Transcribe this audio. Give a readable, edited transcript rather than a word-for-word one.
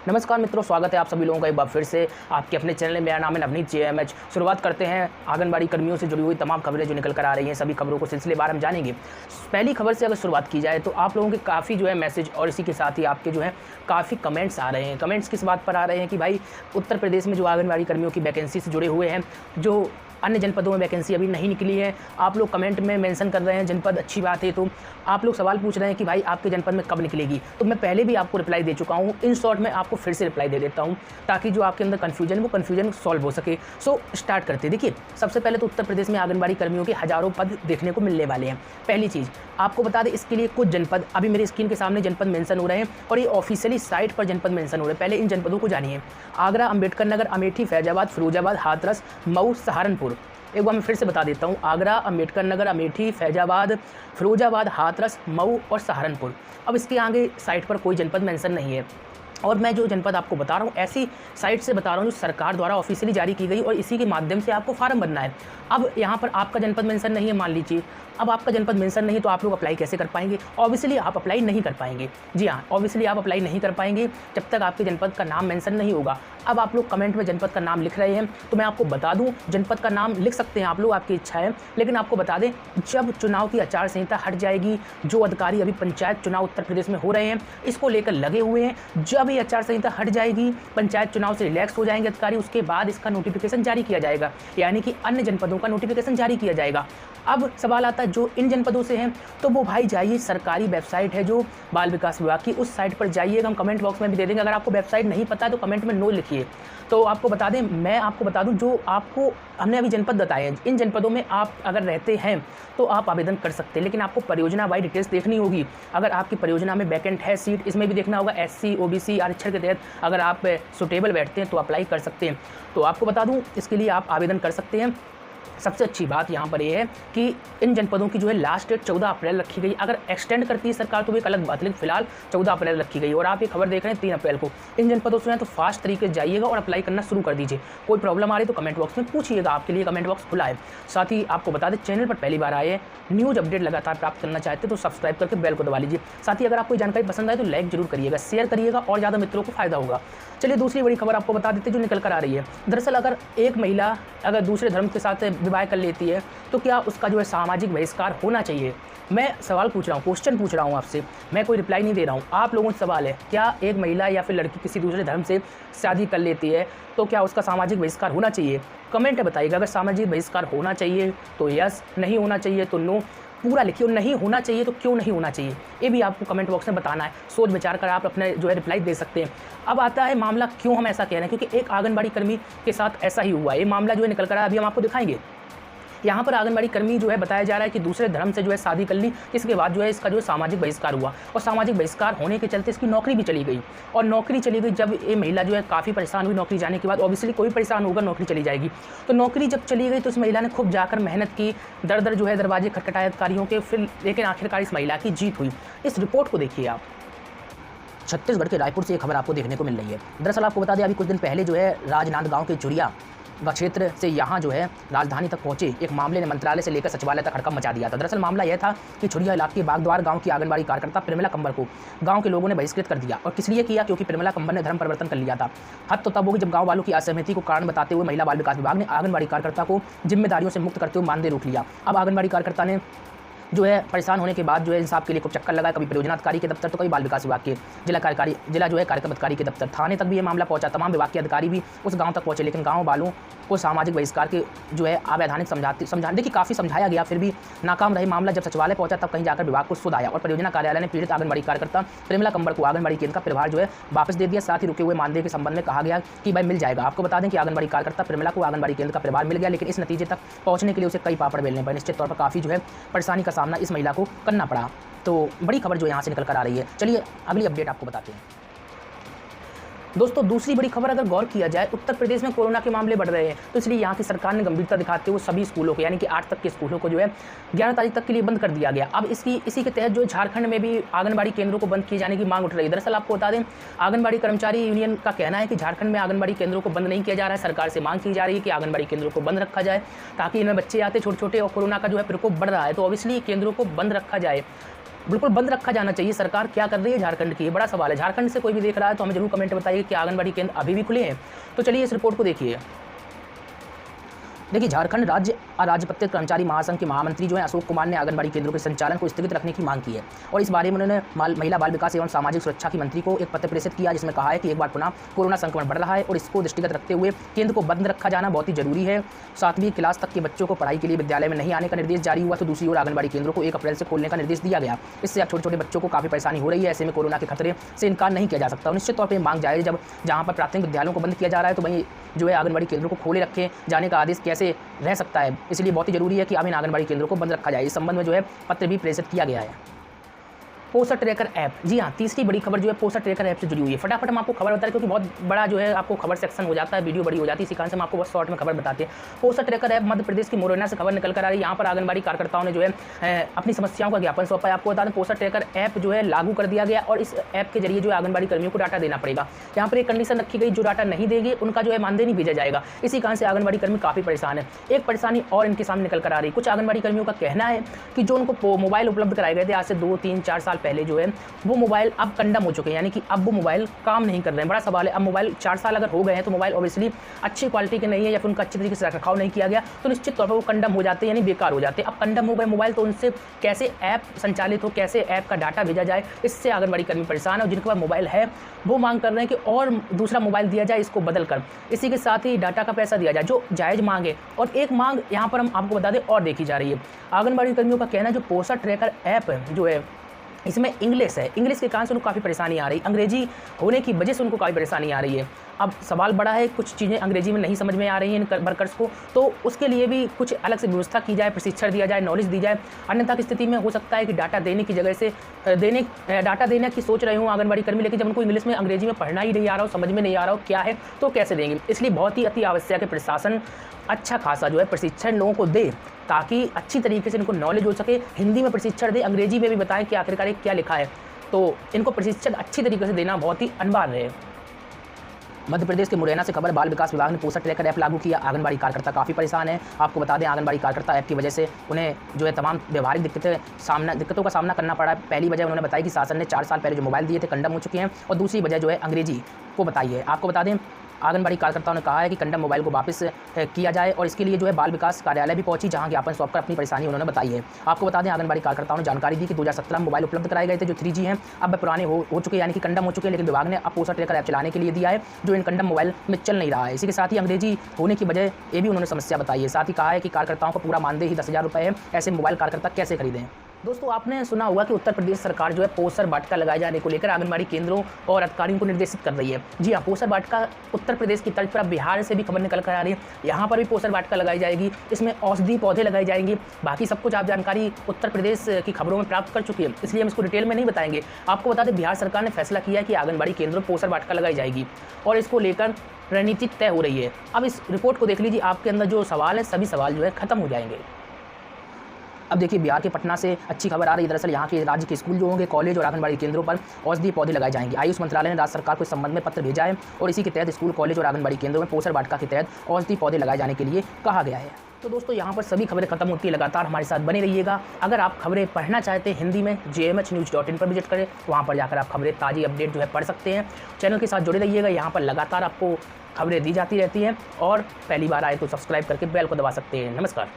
नमस्कार मित्रों, स्वागत है आप सभी लोगों का एक बार फिर से आपके अपने चैनल में। मेरा नाम है नवनीत JMH। शुरुआत करते हैं आंगनबाड़ी कर्मियों से जुड़ी हुई तमाम खबरें जो निकल कर आ रही हैं। सभी खबरों को सिलसिलेवार हम जानेंगे। पहली खबर से अगर शुरुआत की जाए तो आप लोगों के काफ़ी मैसेज और इसी के साथ ही आपके काफ़ी कमेंट्स आ रहे हैं। कमेंट्स किस बात पर आ रहे हैं कि भाई उत्तर प्रदेश में जो आंगनबाड़ी कर्मियों की वैकेंसी से जुड़े हुए हैं, जो अन्य जनपदों में वैकेंसी अभी नहीं निकली है, आप लोग कमेंट में मेंशन कर रहे हैं। जनपद अच्छी बात है, तो आप लोग सवाल पूछ रहे हैं कि भाई आपके जनपद में कब निकलेगी। तो मैं पहले भी आपको रिप्लाई दे चुका हूँ। इन शॉर्ट में आपको फिर से रिप्लाई दे देता हूँ ताकि जो आपके अंदर कन्फ्यूजन वो कन्फ्यूजन सॉल्व हो सके। सो स्टार्ट करते हैं। देखिए, सबसे पहले तो उत्तर प्रदेश में आंगनबाड़ी कर्मियों के हज़ारों पद देखने को मिलने वाले हैं। पहली चीज़ आपको बता दें, इसके लिए कुछ जनपद अभी मेरी स्क्रीन के सामने जनपद मेंशन हो रहे हैं और ये ऑफिशियली साइट पर जनपद मेंशन हो रहे हैं। पहले इन जनपदों को जानिए। आगरा, अंबेडकर नगर, अमेठी, फैजाबाद, फिरोजाबाद, हाथरस, मऊ, सहारनपुर। एक बार मैं फिर से बता देता हूँ। आगरा, अंबेडकर नगर, अमेठी, फैजाबाद, फिरोजाबाद, हाथरस, मऊ और सहारनपुर। अब इसके आगे साइट पर कोई जनपद मेंशन नहीं है और मैं जो जनपद आपको बता रहा हूँ ऐसी साइट से बता रहा हूँ जो सरकार द्वारा ऑफिशियली जारी की गई और इसी के माध्यम से आपको फार्म भरना है। अब यहाँ पर आपका जनपद मेंशन नहीं है, मान लीजिए। अब आपका जनपद मेंशन नहीं है तो आप लोग अप्लाई कैसे कर पाएंगे? ऑब्वियसली आप अप्लाई नहीं कर पाएंगे। जी हाँ, ऑब्वियसली आप अप्लाई नहीं कर पाएंगे जब तक आपके जनपद का नाम मेंशन नहीं होगा। अब आप लोग कमेंट में जनपद का नाम लिख रहे हैं तो मैं आपको बता दूं, जनपद का नाम लिख सकते हैं आप लोग, आपकी इच्छा है। लेकिन आपको बता दें, जब चुनाव की आचार संहिता हट जाएगी, जो अधिकारी अभी पंचायत चुनाव उत्तर प्रदेश में हो रहे हैं इसको लेकर लगे हुए हैं, जब ये आचार संहिता हट जाएगी, पंचायत चुनाव से रिलैक्स हो जाएंगे अधिकारी, उसके बाद इसका नोटिफिकेशन जारी किया जाएगा, यानी कि अन्य जनपदों का नोटिफिकेशन जारी किया जाएगा। अब सवाल आता है, जो इन जनपदों से हैं तो वो भाई जाइए, सरकारी वेबसाइट है जो बाल विकास विभाग की, उस साइट पर जाइएगा। हम कमेंट बॉक्स में भी दे देंगे। अगर आपको वेबसाइट नहीं पता है तो कमेंट में नो लिखिए। तो आपको बता दें, मैं आपको बता दूं, जो आपको हमने अभी जनपद बताए हैं, इन जनपदों में आप अगर रहते हैं तो आप आवेदन कर सकते हैं। लेकिन आपको परियोजना वाई डिटेल्स देखनी होगी। अगर आपकी परियोजना में वैकेंट है सीट, इसमें भी देखना होगा। SC OBC आरक्षण के तहत अगर आप सुटेबल बैठते हैं तो अप्लाई कर सकते हैं। तो आपको बता दूँ, इसके लिए आप आवेदन कर सकते हैं। सबसे अच्छी बात यहाँ पर यह है कि इन जनपदों की लास्ट डेट 14 अप्रैल रखी गई। अगर एक्सटेंड करती है सरकार तो भी एक अलग बात, लेकिन फिलहाल 14 अप्रैल रखी गई। और आप ये खबर देख रहे हैं 3 अप्रैल को। इन जनपदों से तो फास्ट तरीके से जाइएगा और अप्लाई करना शुरू कर दीजिए। कोई प्रॉब्लम आ रही तो कमेंट बॉक्स में पूछिएगा, आपके लिए कमेंट बॉक्स खुला है। साथ ही आपको बता दें, चैनल पर पहली बार आए हैं, न्यूज़ अपडेट लगातार प्राप्त करना चाहते तो सब्सक्राइब करके बेल को दबा लीजिए। साथ ही अगर आपको जानकारी पसंद आए तो लाइक जरूर करिएगा, शेयर करिएगा और ज़्यादा मित्रों को फायदा होगा। चलिए दूसरी बड़ी खबर आपको बता देते जो निकल कर आ रही है। दरअसल अगर एक महिला अगर दूसरे धर्म के साथ विवाह कर लेती है तो क्या उसका सामाजिक बहिष्कार होना चाहिए? मैं सवाल पूछ रहा हूँ, क्वेश्चन पूछ रहा हूँ आपसे, मैं कोई रिप्लाई नहीं दे रहा हूँ। आप लोगों से सवाल है, क्या एक महिला या फिर लड़की किसी दूसरे धर्म से शादी कर लेती है तो क्या उसका सामाजिक बहिष्कार होना चाहिए? कमेंट में बताइएगा। अगर सामाजिक बहिष्कार होना चाहिए तो यस, नहीं होना चाहिए तो नो। पूरा लिखिए, और नहीं होना चाहिए तो क्यों नहीं होना चाहिए, ये भी आपको कमेंट बॉक्स में बताना है। सोच विचार कर आप अपने रिप्लाई दे सकते हैं। अब आता है मामला, क्यों हम ऐसा कह रहे हैं, क्योंकि एक आंगनबाड़ी कर्मी के साथ ऐसा ही हुआ है। ये मामला निकल कर आया, अभी हम आपको दिखाएंगे। यहाँ पर आंगनबाड़ी कर्मी बताया जा रहा है कि दूसरे धर्म से शादी कर ली, इसके बाद इसका सामाजिक बहिष्कार हुआ और सामाजिक बहिष्कार होने के चलते इसकी नौकरी भी चली गई। और नौकरी चली गई जब ये महिला काफ़ी परेशान हुई नौकरी जाने के बाद। ऑब्वियसली कोई परेशान होगा, नौकरी चली जाएगी। तो नौकरी जब चली गई तो इस महिला ने खूब जाकर मेहनत की, दर दर दरवाजे खटखटाए अधिकारियों के, फिर लेकिन आखिरकार इस महिला की जीत हुई। इस रिपोर्ट को देखिए आप। छत्तीसगढ़ के रायपुर से एक खबर आपको देखने को मिल रही है। दरअसल आपको बता दें, अभी कुछ दिन पहले राजनांदगांव के चुरिया क्षेत्र से यहाँ राजधानी तक पहुंचे एक मामले ने मंत्रालय से लेकर सचिवालय तक हड़कंप मचा दिया था। दरअसल मामला यह था कि छुरिया इलाके के बागद्वार गांव की आंगनबाड़ी कार्यकर्ता प्रेमिला कंबर को गांव के लोगों ने बहिष्कृत कर दिया। और किस लिए किया? क्योंकि प्रेमिला कंबर ने धर्म परिवर्तन कर लिया था। हद तो तब होगी जब गाँव वालों की असहमति को कारण बताते हुए महिला बाल विकास विभाग ने आंगनबाड़ी कार्यकर्ता को जिम्मेदारियों से मुक्त करते हुए मानदेय रोक लिया। अब आंगनबाड़ी कार्यकर्ता ने परेशान होने के बाद इंसाफ के लिए खूब चक्कर लगा, कभी परियोजना अधिकारी के दफ्तर तो कभी बाल विकास विभाग के जिला कार्यक्रम अधिकारी के दफ्तर, थाने तक भी ये मामला पहुंचा। तमाम विभाग के अधिकारी भी उस गांव तक पहुंचे, लेकिन गांव वालों को सामाजिक बहिष्कार के अवैधानिक समझाने देखिए काफ़ी समझाया गया, फिर भी नाकाम रहे मामला। जब सचिवालय पहुंचा तब कहीं जाकर विभाग को सुध आया और परियोजना कार्यालय ने पीड़ित आंगनबाड़ी कार्यकर्ता प्रेमिला कंबर को आंगनबाड़ी केंद्र का प्रभार वापस दे दिया। साथ ही रुके हुए मानदेय के संबंध में कहा गया कि भाई मिल जाएगा। आपको बता दें कि आंगनबाड़ी कार्यकर्ता प्रेमिला को आंगनबाड़ी केंद्र का प्रभार मिल गया, लेकिन इस नतीजे तक पहुंचने के लिए उसे कई पापड़ बेलने पड़े। निश्चित तौर पर काफ़ी परेशानी का सामना इस महिला को करना पड़ा। तो बड़ी खबर यहाँ से निकल कर आ रही है। चलिए अगली अपडेट आपको बताते हैं। दोस्तों, दूसरी बड़ी खबर अगर गौर किया जाए, उत्तर प्रदेश में कोरोना के मामले बढ़ रहे हैं, तो इसलिए यहाँ की सरकार ने गंभीरता दिखाते हुए सभी स्कूलों को, यानी कि 8 तक के स्कूलों को 11 तारीख तक के लिए बंद कर दिया गया। अब इसी के तहत झारखंड में भी आंगनबाड़ी केंद्रों को बंद किए जाने की मांग उठ रही है। दरअसल आपको बता दें, आंगनबाड़ी कर्मचारी यूनियन का कहना है कि झारखंड में आंगनबाड़ी केंद्रों को बंद नहीं किया जा रहा है। सरकार से मांग की जा रही है कि आंगनबाड़ी केंद्रों को बंद रखा जाए, ताकि इनमें बच्चे आते छोटे छोटे और कोरोना का प्रकोप बढ़ रहा है, तो ऑब्वियसली केंद्रों को बंद रखा जाए। बिल्कुल बंद रखा जाना चाहिए। सरकार क्या कर रही है झारखंड की, ये बड़ा सवाल है। झारखंड से कोई भी देख रहा है तो हमें जरूर कमेंट बताइए कि आंगनबाड़ी केंद्र अभी भी खुले हैं। तो चलिए इस रिपोर्ट को देखिए। देखिए, झारखंड राज्य अराजपत्रित कर्मचारी महासंघ के महामंत्री जो है अशोक कुमार ने आंगनबाड़ी केंद्रों के संचालन को स्थगित रखने की मांग की है और इस बारे में उन्होंने महिला बाल विकास एवं सामाजिक सुरक्षा की मंत्री को एक पत्र प्रेषित किया, जिसमें कहा है कि एक बार पुनः कोरोना संक्रमण बढ़ रहा है और इसको दृष्टिगत रखते हुए केंद्र को बंद रखा जाना बहुत ही जरूरी है। 7वीं क्लास तक के बच्चों को पढ़ाई के लिए विद्यालय में नहीं आने का निर्देश जारी हुआ तो दूसरी ओर आंगनबाड़ी केंद्रों को 1 अप्रैल से खोलने का निर्देश दिया गया। इससे अब छोटे छोटे बच्चों को काफ़ी परेशानी हो रही है। ऐसे में कोरोना के खतरे से इनकार नहीं किया जा सकता। निश्चित तौर पर मांग जाए, जब जहाँ पर प्राथमिक विद्यालयों को बंद किया जा रहा है तो वहीं जो है आंगनबाड़ी केंद्रों को खोले रखे जाने का आदेश कैसे रह सकता है। इसलिए बहुत ही जरूरी है कि अब इन आंगनबाड़ी केंद्रों को बंद रखा जाए। इस संबंध में जो है पत्र भी प्रेषित किया गया है। पोषण ट्रैकर ऐप, जी हाँ, तीसरी बड़ी खबर जो है पोषण ट्रैकर ऐप से जुड़ी हुई है। फटाफट हम आपको खबर बता रहे क्योंकि बहुत बड़ा जो है आपको खबर सेक्शन हो जाता है, वीडियो बड़ी हो जाती है, इसी कारण से हम आपको बहुत शॉर्ट में खबर बताते हैं। पोषण ट्रैकर ऐप मध्य प्रदेश की मुरैना से खबर निकल कर आ रही है। यहाँ पर आंगनबाड़ी कार्यकर्ताओं ने जो है अपनी समस्याओं का ज्ञापन सौंपा है। आपको बता दें पोषण ट्रैकर ऐप जो है लागू कर दिया गया और इस ऐप के जरिए जो है आंगनबाड़ी कर्मियों को डाटा देना पड़ेगा। यहाँ पर एक कंडीशन रखी गई, जो डाटा नहीं देगी उनका जो है मानदेय नहीं भेजा जाएगा। इसी कारण से आंगनबाड़ी कर्मी काफ़ी परेशान है। एक परेशानी और इनके सामने निकल कर आ रही है। कुछ आंगनबाड़ी कर्मियों का कहना है कि जो उनको मोबाइल उपलब्ध कराए गए थे आज से 2, 3, 4 साल पहले जो है वो मोबाइल अब कंडम हो चुके हैं, यानी कि अब वो मोबाइल काम नहीं कर रहे हैं। बड़ा सवाल है, अब मोबाइल 4 साल अगर हो गए हैं तो मोबाइल ऑब्वियसली अच्छी क्वालिटी के नहीं है या फिर उनका अच्छी तरीके से रखरखाव नहीं किया गया तो निश्चित तौर पर वो कंडम हो जाते हैं, यानी बेकार हो जाते हैं। अब कंडम हो गए मोबाइल तो उनसे कैसे ऐप संचालित हो, कैसे ऐप का डाटा भेजा जाए, इससे आंगनबाड़ी कर्मी परेशान है। और जिनके पास मोबाइल है वो मांग कर रहे हैं कि और दूसरा मोबाइल दिया जाए इसको बदल कर, इसी के साथ ही डाटा का पैसा दिया जाए, जो जायज़ मांग है। और एक मांग यहाँ पर हम आपको बता दें और देखी जा रही है। आंगनबाड़ी कर्मियों का कहना है जो पोषण ट्रैकर ऐप जो है इसमें इंग्लिश है, इंग्लिश के कारण से उनको काफ़ी परेशानी आ रही है, अंग्रेजी होने की वजह से उनको काफ़ी परेशानी आ रही है। अब सवाल बड़ा है, कुछ चीज़ें अंग्रेजी में नहीं समझ में आ रही हैं इन वर्कर्स को, तो उसके लिए भी कुछ अलग से व्यवस्था की जाए, प्रशिक्षण दिया जाए, नॉलेज दी जाए। अन्यथा की स्थिति में हो सकता है कि डाटा देने की जगह से डाटा देने की सोच रहे हूँ आंगनबाड़ी कर्मी, लेकिन जब उनको इंग्लिश में अंग्रेजी में पढ़ना ही नहीं आ रहा हो, समझ में नहीं आ रहा हो क्या है तो कैसे देंगे। इसलिए बहुत ही अति आवश्यक है प्रशासन अच्छा खासा जो है प्रशिक्षण लोगों को दे ताकि अच्छी तरीके से इनको नॉलेज हो सके। हिंदी में प्रशिक्षण दे, अंग्रेजी में भी बताएं कि आखिरकार क्या लिखा है, तो इनको प्रशिक्षण अच्छी तरीके से देना बहुत ही अनिवार्य है। मध्य प्रदेश के मुरैना से खबर, बाल विकास विभाग ने पोषण ट्रैकर ऐप लागू किया, आंगनबाड़ी कार्यकर्ता काफ़ी परेशान है। आपको बता दें आंगनबाड़ी कार्यकर्ता ऐप की वजह से उन्हें जो है तमाम व्यवहारिक दिक्कतों का सामना करना पड़ा। पहली वजह उन्होंने बताई कि शासन ने 4 साल पहले जो मोबाइल दिए थे कंडम हो चुके हैं और दूसरी वजह जो है अंग्रेजी को बताई है। आपको बता दें आंगनबाड़ी कार्यकर्ताओं ने कहा है कि कंडम मोबाइल को वापस किया जाए और इसके लिए जो है बाल विकास कार्यालय भी पहुंची, जहां ज्ञापन सौंपकर अपनी परेशानी उन्होंने बताई है। आपको बता दें आंगनबाड़ी कार्यकर्ताओं ने जानकारी दी कि 2017 में मोबाइल उपलब्ध कराए गए थे जो 3G हैं, अब पुराने हो चुके यानी कि कंडम हो चुके हैं, लेकिन विभाग ने अब पोषण ट्रैकर ऐप चलाने के लिए दिया है जो इन कंडम मोबाइल में चल नहीं रहा है। इसी के साथ ही अंग्रेजी होने की वजह ये भी उन्होंने समस्या बताई है। साथ ही कहा है कि कार्यकर्ताओं का पूरा मानदेय ही 10,000 रुपये है, ऐसे मोबाइल कार्यकर्ता कैसे खरीदें। दोस्तों आपने सुना होगा कि उत्तर प्रदेश सरकार जो है पोषण वाटिका लगाए जाने को लेकर आंगनबाड़ी केंद्रों और अधिकारियों को निर्देशित कर रही है। जी हाँ, पोषण वाटिका उत्तर प्रदेश की तर्ज पर अब बिहार से भी खबर निकल कर आ रही है, यहाँ पर भी पोषण वाटिका लगाई जाएगी। इसमें औषधि पौधे लगाए जाएंगे। बाकी सब कुछ आप जानकारी उत्तर प्रदेश की खबरों में प्राप्त कर चुकी है, इसलिए हम इसको डिटेल में नहीं बताएंगे। आपको बता दें बिहार सरकार ने फैसला किया है कि आंगनबाड़ी केंद्रों में पोषण वाटिका लगाई जाएगी और इसको लेकर रणनीति तय हो रही है। अब इस रिपोर्ट को देख लीजिए, आपके अंदर जो सवाल है सभी सवाल जो है खत्म हो जाएंगे। अब देखिए बिहार के पटना से अच्छी खबर आ रही है। दरअसल यहाँ के राज्य के स्कूल जो होंगे, कॉलेज और आंगनबाड़ी केंद्रों पर औषधीय पौधे लगाए जाएंगे। आयुष मंत्रालय ने राज्य सरकार को इस संबंध में पत्र भेजा है और इसी के तहत स्कूल, कॉलेज और आंगनबाड़ी केंद्रों में पोषण वाटिका के तहत औषधीय पौधे लगाए जाने के लिए कहा गया है। तो दोस्तों यहाँ पर सभी खबरें खत्म होती है, लगातार हमारे साथ बने रहिएगा। अगर आप खबरें पढ़ना चाहते हैं हिंदी में jmhnews.in पर विजिट करें, वहाँ पर जाकर आप खबरें ताज़ी अपडेट जो है पढ़ सकते हैं। चैनल के साथ जुड़े रहिएगा, यहाँ पर लगातार आपको खबरें दी जाती रहती हैं और पहली बार आए तो सब्सक्राइब करके बेल को दबा सकते हैं। नमस्कार।